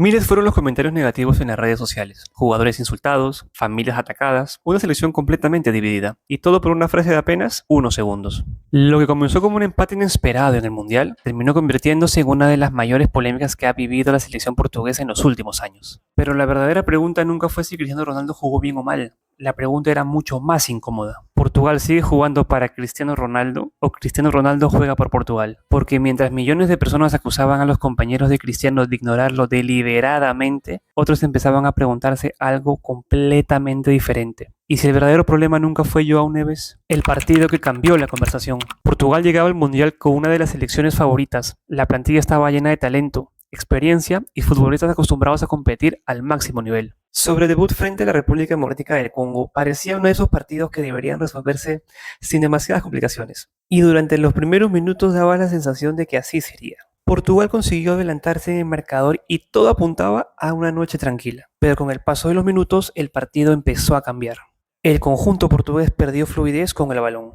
Miles fueron los comentarios negativos en las redes sociales, jugadores insultados, familias atacadas, una selección completamente dividida, y todo por una frase de apenas unos segundos. Lo que comenzó como un empate inesperado en el Mundial, terminó convirtiéndose en una de las mayores polémicas que ha vivido la selección portuguesa en los últimos años. Pero la verdadera pregunta nunca fue si Cristiano Ronaldo jugó bien o mal. La pregunta era mucho más incómoda. ¿Portugal sigue jugando para Cristiano Ronaldo o Cristiano Ronaldo juega por Portugal? Porque mientras millones de personas acusaban a los compañeros de Cristiano de ignorarlo deliberadamente, otros empezaban a preguntarse algo completamente diferente. ¿Y si el verdadero problema nunca fue João Neves? El partido que cambió la conversación. Portugal llegaba al Mundial con una de las selecciones favoritas. La plantilla estaba llena de talento, experiencia y futbolistas acostumbrados a competir al máximo nivel. Sobre el debut frente a la República Democrática del Congo, parecía uno de esos partidos que deberían resolverse sin demasiadas complicaciones. Y durante los primeros minutos daba la sensación de que así sería. Portugal consiguió adelantarse en el marcador y todo apuntaba a una noche tranquila. Pero con el paso de los minutos, el partido empezó a cambiar. El conjunto portugués perdió fluidez con el balón.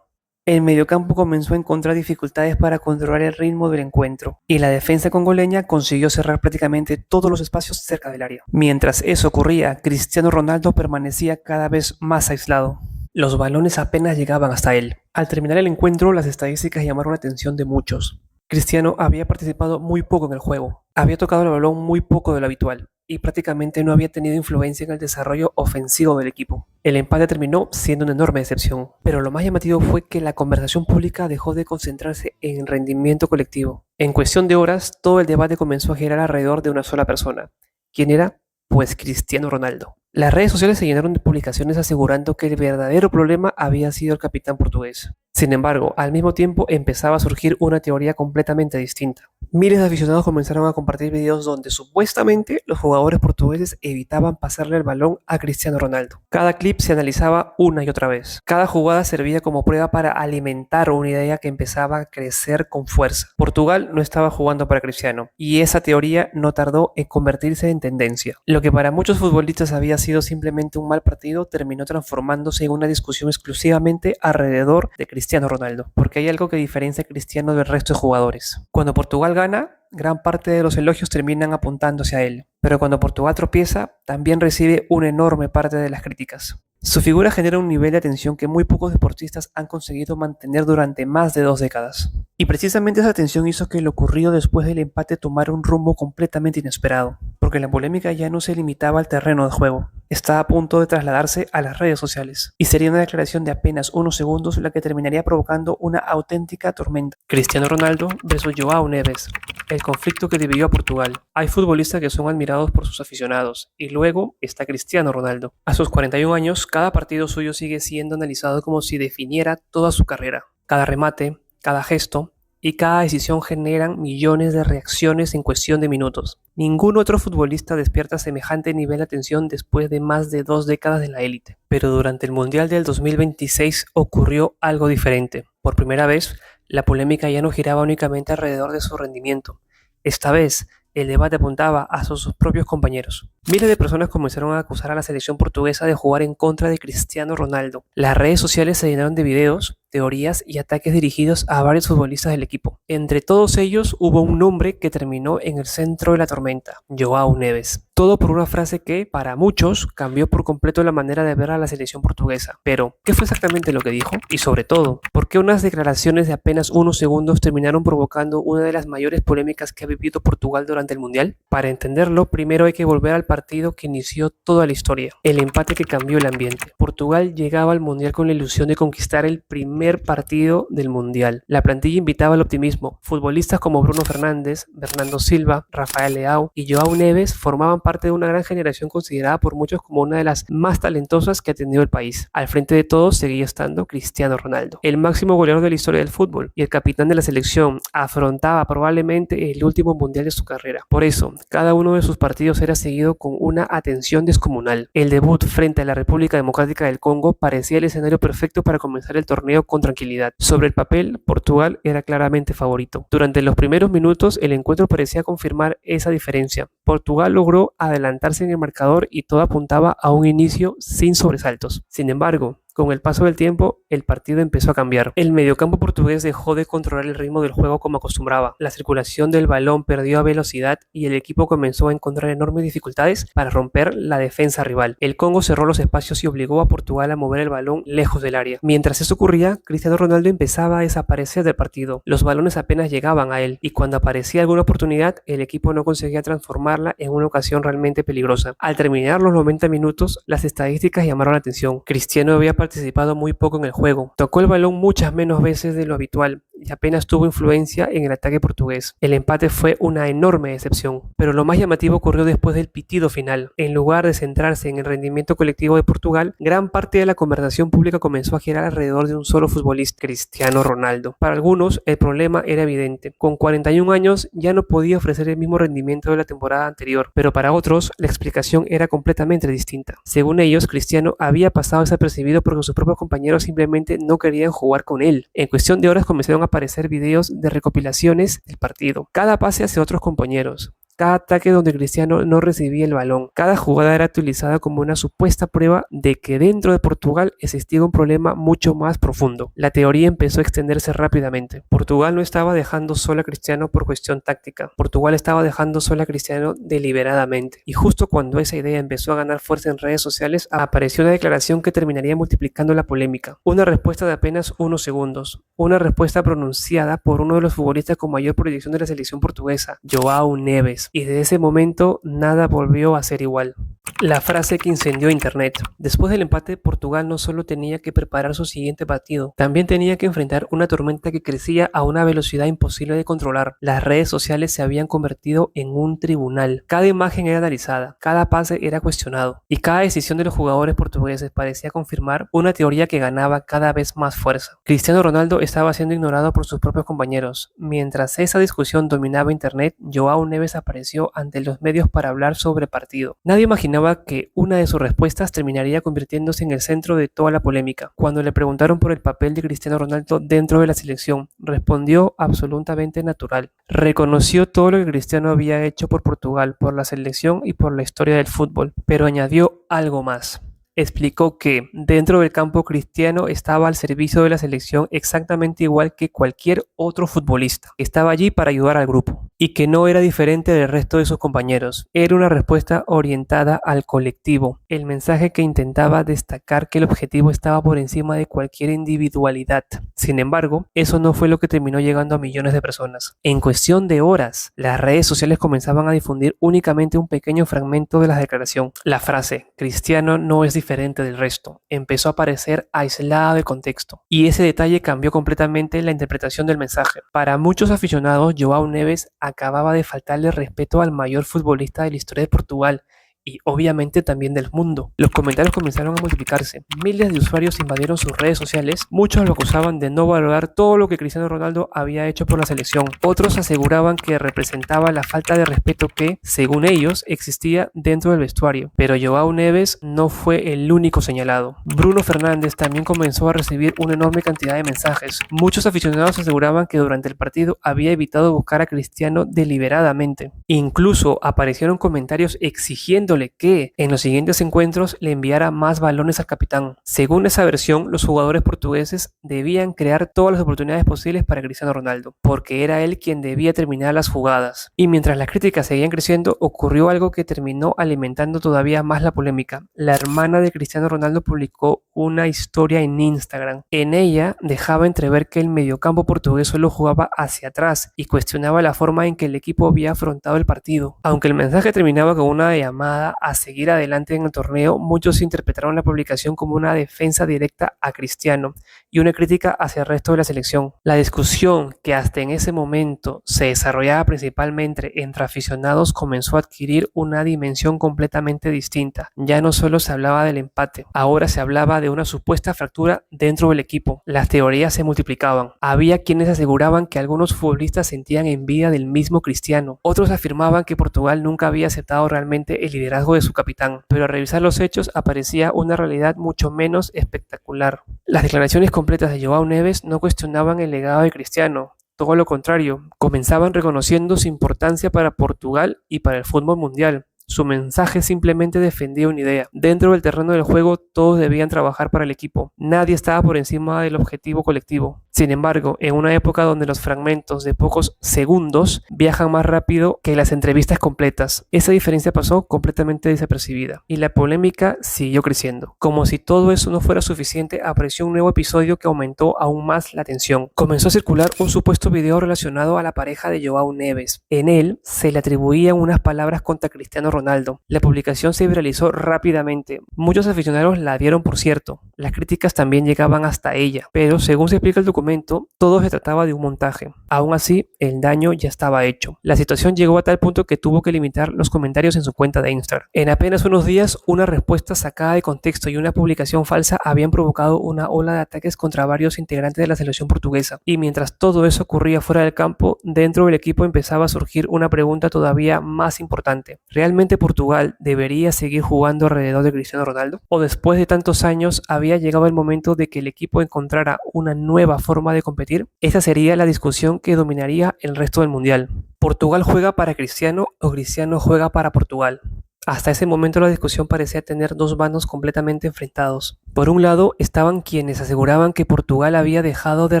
El mediocampo comenzó a encontrar dificultades para controlar el ritmo del encuentro y la defensa congoleña consiguió cerrar prácticamente todos los espacios cerca del área. Mientras eso ocurría, Cristiano Ronaldo permanecía cada vez más aislado. Los balones apenas llegaban hasta él. Al terminar el encuentro, las estadísticas llamaron la atención de muchos. Cristiano había participado muy poco en el juego, había tocado el balón muy poco de lo habitual y prácticamente no había tenido influencia en el desarrollo ofensivo del equipo. El empate terminó siendo una enorme decepción, pero lo más llamativo fue que la conversación pública dejó de concentrarse en el rendimiento colectivo. En cuestión de horas, todo el debate comenzó a girar alrededor de una sola persona. ¿Quién era? Pues Cristiano Ronaldo. Las redes sociales se llenaron de publicaciones asegurando que el verdadero problema había sido el capitán portugués. Sin embargo, al mismo tiempo empezaba a surgir una teoría completamente distinta. Miles de aficionados comenzaron a compartir videos donde supuestamente los jugadores portugueses evitaban pasarle el balón a Cristiano Ronaldo. Cada clip se analizaba una y otra vez. Cada jugada servía como prueba para alimentar una idea que empezaba a crecer con fuerza. Portugal no estaba jugando para Cristiano y esa teoría no tardó en convertirse en tendencia. Lo que para muchos futbolistas había sido simplemente un mal partido terminó transformándose en una discusión exclusivamente alrededor de Cristiano Ronaldo, porque hay algo que diferencia a Cristiano del resto de jugadores. Cuando Portugal gana, gran parte de los elogios terminan apuntándose a él, pero cuando Portugal tropieza, también recibe una enorme parte de las críticas. Su figura genera un nivel de atención que muy pocos deportistas han conseguido mantener durante más de 2 décadas. Y precisamente esa atención hizo que lo ocurrido después del empate tomara un rumbo completamente inesperado, porque la polémica ya no se limitaba al terreno de juego, estaba a punto de trasladarse a las redes sociales, y sería una declaración de apenas unos segundos la que terminaría provocando una auténtica tormenta. Cristiano Ronaldo versus João Neves, el conflicto que dividió a Portugal. Hay futbolistas que son admirados por sus aficionados, y luego está Cristiano Ronaldo. A sus 41 años, cada partido suyo sigue siendo analizado como si definiera toda su carrera. Cada remate, cada gesto y cada decisión generan millones de reacciones en cuestión de minutos. Ningún otro futbolista despierta semejante nivel de atención después de más de 2 décadas de la élite. Pero durante el Mundial del 2026 ocurrió algo diferente. Por primera vez, la polémica ya no giraba únicamente alrededor de su rendimiento. Esta vez, el debate apuntaba a sus propios compañeros. Miles de personas comenzaron a acusar a la selección portuguesa de jugar en contra de Cristiano Ronaldo. Las redes sociales se llenaron de videos, teorías y ataques dirigidos a varios futbolistas del equipo. Entre todos ellos hubo un nombre que terminó en el centro de la tormenta, João Neves. Todo por una frase que, para muchos, cambió por completo la manera de ver a la selección portuguesa. Pero, ¿qué fue exactamente lo que dijo? Y sobre todo, ¿por qué unas declaraciones de apenas unos segundos terminaron provocando una de las mayores polémicas que ha vivido Portugal durante el Mundial? Para entenderlo, primero hay que volver al partido que inició toda la historia, el empate que cambió el ambiente. Portugal llegaba al Mundial con la ilusión de conquistar el primer partido del Mundial. La plantilla invitaba al optimismo. Futbolistas como Bruno Fernández, Bernardo Silva, Rafael Leao y João Neves formaban parte de una gran generación considerada por muchos como una de las más talentosas que ha tenido el país. Al frente de todos seguía estando Cristiano Ronaldo, el máximo goleador de la historia del fútbol y el capitán de la selección. Afrontaba probablemente el último Mundial de su carrera. Por eso, cada uno de sus partidos era seguido con una atención descomunal. El debut frente a la República Democrática del Congo parecía el escenario perfecto para comenzar el torneo con tranquilidad. Sobre el papel, Portugal era claramente favorito. Durante los primeros minutos, el encuentro parecía confirmar esa diferencia. Portugal logró adelantarse en el marcador y todo apuntaba a un inicio sin sobresaltos. Sin embargo, con el paso del tiempo, el partido empezó a cambiar. El mediocampo portugués dejó de controlar el ritmo del juego como acostumbraba. La circulación del balón perdió velocidad y el equipo comenzó a encontrar enormes dificultades para romper la defensa rival. El Congo cerró los espacios y obligó a Portugal a mover el balón lejos del área. Mientras eso ocurría, Cristiano Ronaldo empezaba a desaparecer del partido. Los balones apenas llegaban a él y cuando aparecía alguna oportunidad, el equipo no conseguía transformarla en una ocasión realmente peligrosa. Al terminar los 90 minutos, las estadísticas llamaron la atención. Cristiano había participado muy poco en el juego, tocó el balón muchas menos veces de lo habitual y apenas tuvo influencia en el ataque portugués. El empate fue una enorme decepción, pero lo más llamativo ocurrió después del pitido final. En lugar de centrarse en el rendimiento colectivo de Portugal, gran parte de la conversación pública comenzó a girar alrededor de un solo futbolista, Cristiano Ronaldo. Para algunos, el problema era evidente. Con 41 años ya no podía ofrecer el mismo rendimiento de la temporada anterior, pero para otros, la explicación era completamente distinta. Según ellos, Cristiano había pasado desapercibido porque sus propios compañeros simplemente no querían jugar con él. En cuestión de horas comenzaron a aparecer videos de recopilaciones del partido. Cada pase hacia otros compañeros, cada ataque donde Cristiano no recibía el balón, cada jugada era utilizada como una supuesta prueba de que dentro de Portugal existía un problema mucho más profundo. La teoría empezó a extenderse rápidamente. Portugal no estaba dejando sola a Cristiano por cuestión táctica. Portugal estaba dejando sola a Cristiano deliberadamente. Y justo cuando esa idea empezó a ganar fuerza en redes sociales, apareció una declaración que terminaría multiplicando la polémica. Una respuesta de apenas unos segundos. Una respuesta pronunciada por uno de los futbolistas con mayor proyección de la selección portuguesa, João Neves. Y desde ese momento nada volvió a ser igual. La frase que incendió internet. Después del empate, Portugal no solo tenía que preparar su siguiente partido, también tenía que enfrentar una tormenta que crecía a una velocidad imposible de controlar. Las redes sociales se habían convertido en un tribunal. Cada imagen era analizada, cada pase era cuestionado, y cada decisión de los jugadores portugueses parecía confirmar una teoría que ganaba cada vez más fuerza. Cristiano Ronaldo estaba siendo ignorado por sus propios compañeros. Mientras esa discusión dominaba internet, João Neves apareció ante los medios para hablar sobre partido. Nadie imaginaba que una de sus respuestas terminaría convirtiéndose en el centro de toda la polémica. Cuando le preguntaron por el papel de Cristiano Ronaldo dentro de la selección, respondió absolutamente natural. Reconoció todo lo que Cristiano había hecho por Portugal, por la selección y por la historia del fútbol, pero añadió algo más. Explicó que dentro del campo Cristiano estaba al servicio de la selección exactamente igual que cualquier otro futbolista. Estaba allí para ayudar al grupo y que no era diferente del resto de sus compañeros. Era una respuesta orientada al colectivo. El mensaje que intentaba destacar que el objetivo estaba por encima de cualquier individualidad. Sin embargo, eso no fue lo que terminó llegando a millones de personas. En cuestión de horas, las redes sociales comenzaban a difundir únicamente un pequeño fragmento de la declaración. La frase, Cristiano no es diferente del resto, empezó a aparecer aislada del contexto, y ese detalle cambió completamente la interpretación del mensaje. Para muchos aficionados, João Neves acababa de faltarle respeto al mayor futbolista de la historia de Portugal y obviamente también del mundo. Los comentarios comenzaron a multiplicarse. Miles de usuarios invadieron sus redes sociales. Muchos lo acusaban de no valorar todo lo que Cristiano Ronaldo había hecho por la selección. Otros aseguraban que representaba la falta de respeto que, según ellos, existía dentro del vestuario. Pero João Neves no fue el único señalado. Bruno Fernández también comenzó a recibir una enorme cantidad de mensajes. Muchos aficionados aseguraban que durante el partido había evitado buscar a Cristiano deliberadamente. Incluso aparecieron comentarios exigiendo que en los siguientes encuentros le enviara más balones al capitán. Según esa versión, los jugadores portugueses debían crear todas las oportunidades posibles para Cristiano Ronaldo, porque era él quien debía terminar las jugadas. Y mientras las críticas seguían creciendo, ocurrió algo que terminó alimentando todavía más la polémica. La hermana de Cristiano Ronaldo publicó una historia en Instagram. En ella dejaba entrever que el mediocampo portugués solo jugaba hacia atrás y cuestionaba la forma en que el equipo había afrontado el partido. Aunque el mensaje terminaba con una llamada a seguir adelante en el torneo, muchos interpretaron la publicación como una defensa directa a Cristiano y una crítica hacia el resto de la selección. La discusión, que hasta en ese momento se desarrollaba principalmente entre aficionados, comenzó a adquirir una dimensión completamente distinta. Ya no solo se hablaba del empate, ahora se hablaba de una supuesta fractura dentro del equipo. Las teorías se multiplicaban. Había quienes aseguraban que algunos futbolistas sentían envidia del mismo Cristiano. Otros afirmaban que Portugal nunca había aceptado realmente el liderazgo de su capitán, pero al revisar los hechos aparecía una realidad mucho menos espectacular. Las declaraciones completas de João Neves no cuestionaban el legado de Cristiano, todo lo contrario, comenzaban reconociendo su importancia para Portugal y para el fútbol mundial. Su mensaje simplemente defendía una idea. Dentro del terreno del juego todos debían trabajar para el equipo. Nadie estaba por encima del objetivo colectivo. Sin embargo, en una época donde los fragmentos de pocos segundos viajan más rápido que las entrevistas completas, esa diferencia pasó completamente desapercibida y la polémica siguió creciendo. Como si todo eso no fuera suficiente, apareció un nuevo episodio que aumentó aún más la tensión. Comenzó a circular un supuesto video relacionado a la pareja de João Neves. En él se le atribuían unas palabras contra Cristiano Ronaldo. La publicación se viralizó rápidamente. Muchos aficionados la vieron, por cierto. Las críticas también llegaban hasta ella, pero según se explica el documento, todo se trataba de un montaje. Aún así, el daño ya estaba hecho. La situación llegó a tal punto que tuvo que limitar los comentarios en su cuenta de Instagram. En apenas unos días, una respuesta sacada de contexto y una publicación falsa habían provocado una ola de ataques contra varios integrantes de la selección portuguesa. Y mientras todo eso ocurría fuera del campo, dentro del equipo empezaba a surgir una pregunta todavía más importante. ¿Realmente Portugal debería seguir jugando alrededor de Cristiano Ronaldo? ¿O después de tantos años había llegado el momento de que el equipo encontrara una nueva forma de competir? Esa sería la discusión que dominaría el resto del mundial. ¿Portugal juega para Cristiano o Cristiano juega para Portugal? Hasta ese momento la discusión parecía tener dos bandos completamente enfrentados. Por un lado estaban quienes aseguraban que Portugal había dejado de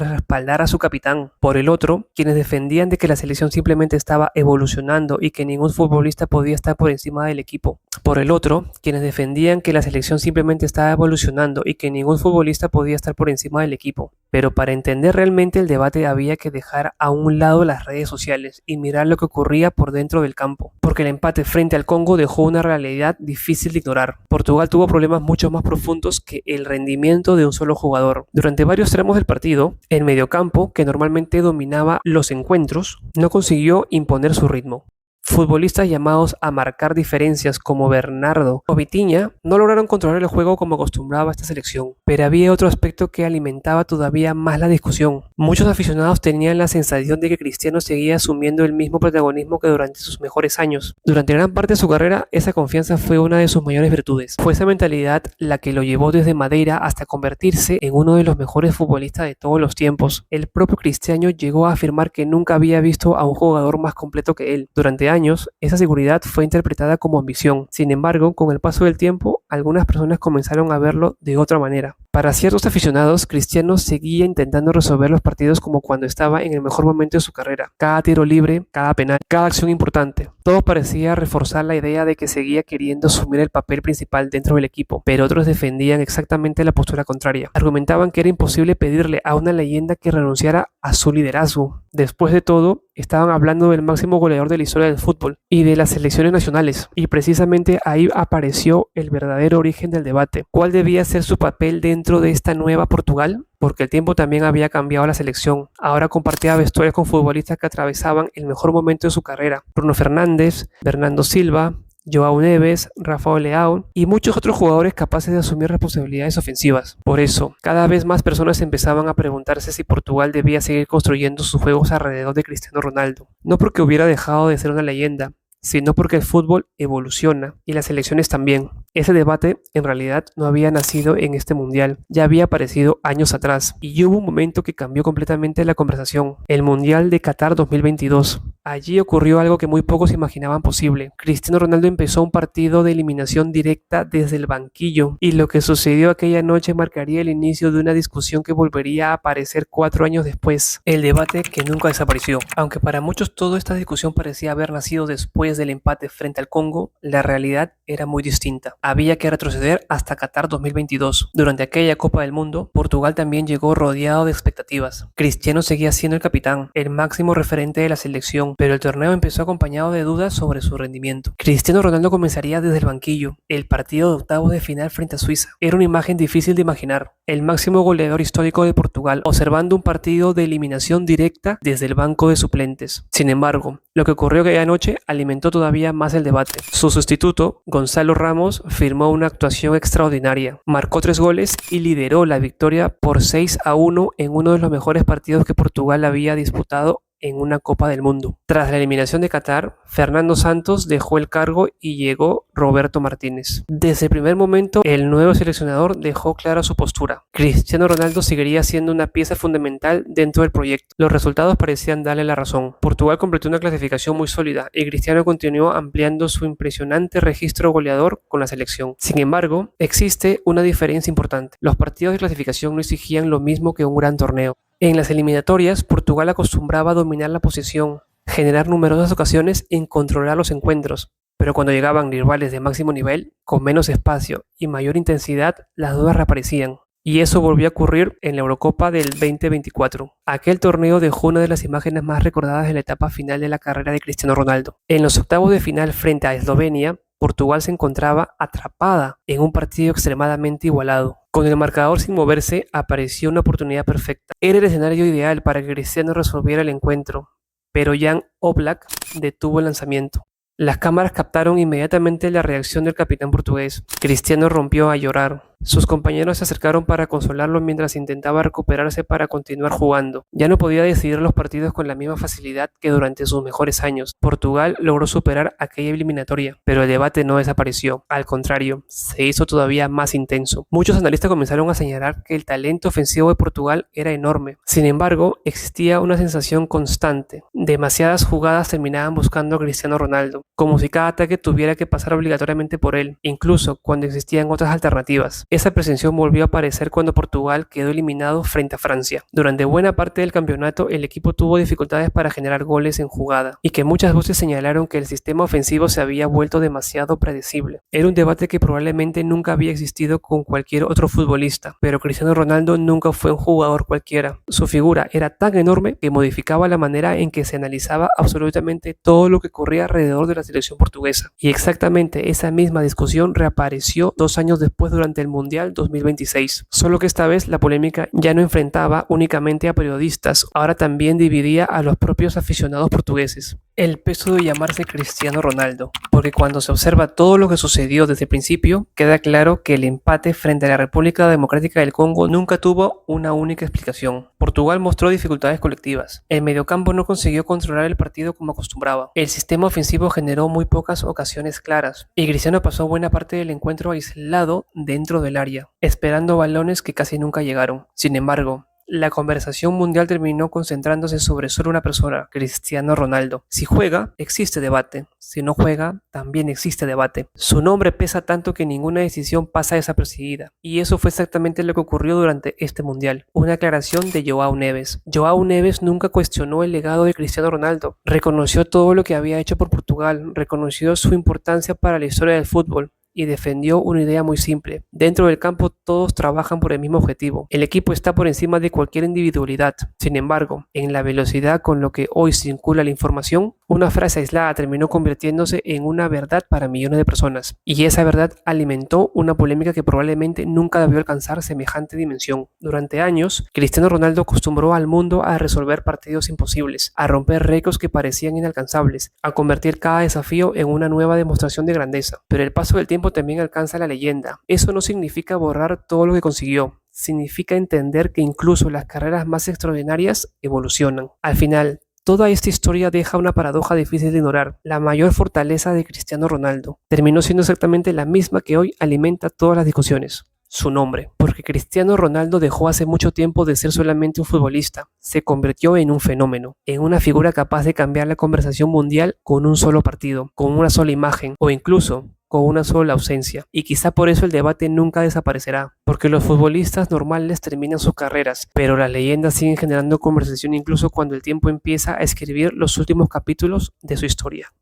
respaldar a su capitán. Por el otro, quienes defendían de que la selección simplemente estaba evolucionando y que ningún futbolista podía estar por encima del equipo. Por el otro, quienes defendían que la selección simplemente estaba evolucionando y que ningún futbolista podía estar por encima del equipo. Pero para entender realmente el debate había que dejar a un lado las redes sociales y mirar lo que ocurría por dentro del campo. Porque el empate frente al Congo dejó una realidad difícil de ignorar. Portugal tuvo problemas mucho más profundos que el rendimiento de un solo jugador. Durante varios tramos del partido, el mediocampo, que normalmente dominaba los encuentros, no consiguió imponer su ritmo. Futbolistas llamados a marcar diferencias como Bernardo o Vitinha no lograron controlar el juego como acostumbraba esta selección, pero había otro aspecto que alimentaba todavía más la discusión. Muchos aficionados tenían la sensación de que Cristiano seguía asumiendo el mismo protagonismo que durante sus mejores años. Durante gran parte de su carrera, esa confianza fue una de sus mayores virtudes. Fue esa mentalidad la que lo llevó desde Madeira hasta convertirse en uno de los mejores futbolistas de todos los tiempos. El propio Cristiano llegó a afirmar que nunca había visto a un jugador más completo que él. Durante años, esa seguridad fue interpretada como ambición. Sin embargo, con el paso del tiempo, algunas personas comenzaron a verlo de otra manera. Para ciertos aficionados, Cristiano seguía intentando resolver los partidos como cuando estaba en el mejor momento de su carrera. Cada tiro libre, cada penal, cada acción importante. Todo parecía reforzar la idea de que seguía queriendo asumir el papel principal dentro del equipo, pero otros defendían exactamente la postura contraria. Argumentaban que era imposible pedirle a una leyenda que renunciara a su liderazgo. Después de todo, estaban hablando del máximo goleador de la historia del fútbol y de las selecciones nacionales, y precisamente ahí apareció el verdadero origen del debate. ¿Cuál debía ser su papel dentro de esta nueva Portugal? Porque el tiempo también había cambiado la selección. Ahora compartía vestuarios con futbolistas que atravesaban el mejor momento de su carrera. Bruno Fernández, Bernardo Silva, João Neves, Rafael Leão y muchos otros jugadores capaces de asumir responsabilidades ofensivas. Por eso, cada vez más personas empezaban a preguntarse si Portugal debía seguir construyendo sus juegos alrededor de Cristiano Ronaldo. No porque hubiera dejado de ser una leyenda, sino porque el fútbol evoluciona y las selecciones también. Ese debate en realidad no había nacido en este mundial, ya había aparecido años atrás y hubo un momento que cambió completamente la conversación, el Mundial de Qatar 2022. Allí ocurrió algo que muy pocos imaginaban posible. Cristiano Ronaldo empezó un partido de eliminación directa desde el banquillo y lo que sucedió aquella noche marcaría el inicio de una discusión que volvería a aparecer 4 años después, el debate que nunca desapareció. Aunque para muchos toda esta discusión parecía haber nacido después del empate frente al Congo, la realidad era muy distinta. Había que retroceder hasta Qatar 2022. Durante aquella Copa del Mundo, Portugal también llegó rodeado de expectativas. Cristiano seguía siendo el capitán, el máximo referente de la selección, pero el torneo empezó acompañado de dudas sobre su rendimiento. Cristiano Ronaldo comenzaría desde el banquillo. El partido de octavos de final frente a Suiza era una imagen difícil de imaginar. El máximo goleador histórico de Portugal observando un partido de eliminación directa desde el banco de suplentes. Sin embargo, lo que ocurrió aquella noche alimentó todavía más el debate. Su sustituto, Gonzalo Ramos, firmó una actuación extraordinaria. Marcó 3 goles y lideró la victoria por 6-1 en uno de los mejores partidos que Portugal había disputado en una Copa del Mundo. Tras la eliminación de Qatar, Fernando Santos dejó el cargo y llegó Roberto Martínez. Desde el primer momento, el nuevo seleccionador dejó clara su postura. Cristiano Ronaldo seguiría siendo una pieza fundamental dentro del proyecto. Los resultados parecían darle la razón. Portugal completó una clasificación muy sólida y Cristiano continuó ampliando su impresionante registro goleador con la selección. Sin embargo, existe una diferencia importante. Los partidos de clasificación no exigían lo mismo que un gran torneo. En las eliminatorias, Portugal acostumbraba a dominar la posesión, generar numerosas ocasiones y controlar los encuentros. Pero cuando llegaban rivales de máximo nivel, con menos espacio y mayor intensidad, las dudas reaparecían. Y eso volvió a ocurrir en la Eurocopa del 2024. Aquel torneo dejó una de las imágenes más recordadas de la etapa final de la carrera de Cristiano Ronaldo. En los octavos de final frente a Eslovenia, Portugal se encontraba atrapada en un partido extremadamente igualado. Con el marcador sin moverse, apareció una oportunidad perfecta. Era el escenario ideal para que Cristiano resolviera el encuentro, pero Jan Oblak detuvo el lanzamiento. Las cámaras captaron inmediatamente la reacción del capitán portugués. Cristiano rompió a llorar. Sus compañeros se acercaron para consolarlo mientras intentaba recuperarse para continuar jugando. Ya no podía decidir los partidos con la misma facilidad que durante sus mejores años. Portugal logró superar aquella eliminatoria, pero el debate no desapareció. Al contrario, se hizo todavía más intenso. Muchos analistas comenzaron a señalar que el talento ofensivo de Portugal era enorme. Sin embargo, existía una sensación constante. Demasiadas jugadas terminaban buscando a Cristiano Ronaldo, como si cada ataque tuviera que pasar obligatoriamente por él, incluso cuando existían otras alternativas. Esa pretensión volvió a aparecer cuando Portugal quedó eliminado frente a Francia. Durante buena parte del campeonato, el equipo tuvo dificultades para generar goles en jugada, y que muchas voces señalaron que el sistema ofensivo se había vuelto demasiado predecible. Era un debate que probablemente nunca había existido con cualquier otro futbolista, pero Cristiano Ronaldo nunca fue un jugador cualquiera. Su figura era tan enorme que modificaba la manera en que se analizaba absolutamente todo lo que corría alrededor de la selección portuguesa. Y exactamente esa misma discusión reapareció 2 años después durante el Mundial 2026, solo que esta vez la polémica ya no enfrentaba únicamente a periodistas, ahora también dividía a los propios aficionados portugueses. El peso de llamarse Cristiano Ronaldo, porque cuando se observa todo lo que sucedió desde el principio, queda claro que el empate frente a la República Democrática del Congo nunca tuvo una única explicación. Portugal mostró dificultades colectivas, el mediocampo no consiguió controlar el partido como acostumbraba, el sistema ofensivo generó muy pocas ocasiones claras, y Cristiano pasó buena parte del encuentro aislado dentro del área, esperando balones que casi nunca llegaron. Sin embargo, la conversación mundial terminó concentrándose sobre solo una persona, Cristiano Ronaldo. Si juega, existe debate. Si no juega, también existe debate. Su nombre pesa tanto que ninguna decisión pasa desapercibida. Y eso fue exactamente lo que ocurrió durante este mundial. Una aclaración de João Neves. João Neves nunca cuestionó el legado de Cristiano Ronaldo. Reconoció todo lo que había hecho por Portugal. Reconoció su importancia para la historia del fútbol. Y defendió una idea muy simple. Dentro del campo todos trabajan por el mismo objetivo. El equipo está por encima de cualquier individualidad. Sin embargo, en la velocidad con lo que hoy circula la información, una frase aislada terminó convirtiéndose en una verdad para millones de personas. Y esa verdad alimentó una polémica que probablemente nunca debió alcanzar semejante dimensión. Durante años, Cristiano Ronaldo acostumbró al mundo a resolver partidos imposibles, a romper récords que parecían inalcanzables, a convertir cada desafío en una nueva demostración de grandeza. Pero el paso del tiempo también alcanza la leyenda. Eso no significa borrar todo lo que consiguió, significa entender que incluso las carreras más extraordinarias evolucionan. Al final, toda esta historia deja una paradoja difícil de ignorar. La mayor fortaleza de Cristiano Ronaldo terminó siendo exactamente la misma que hoy alimenta todas las discusiones: su nombre. Porque Cristiano Ronaldo dejó hace mucho tiempo de ser solamente un futbolista, se convirtió en un fenómeno, en una figura capaz de cambiar la conversación mundial con un solo partido, con una sola imagen o incluso con una sola ausencia. Y quizá por eso el debate nunca desaparecerá, porque los futbolistas normales terminan sus carreras, pero las leyendas siguen generando conversación incluso cuando el tiempo empieza a escribir los últimos capítulos de su historia.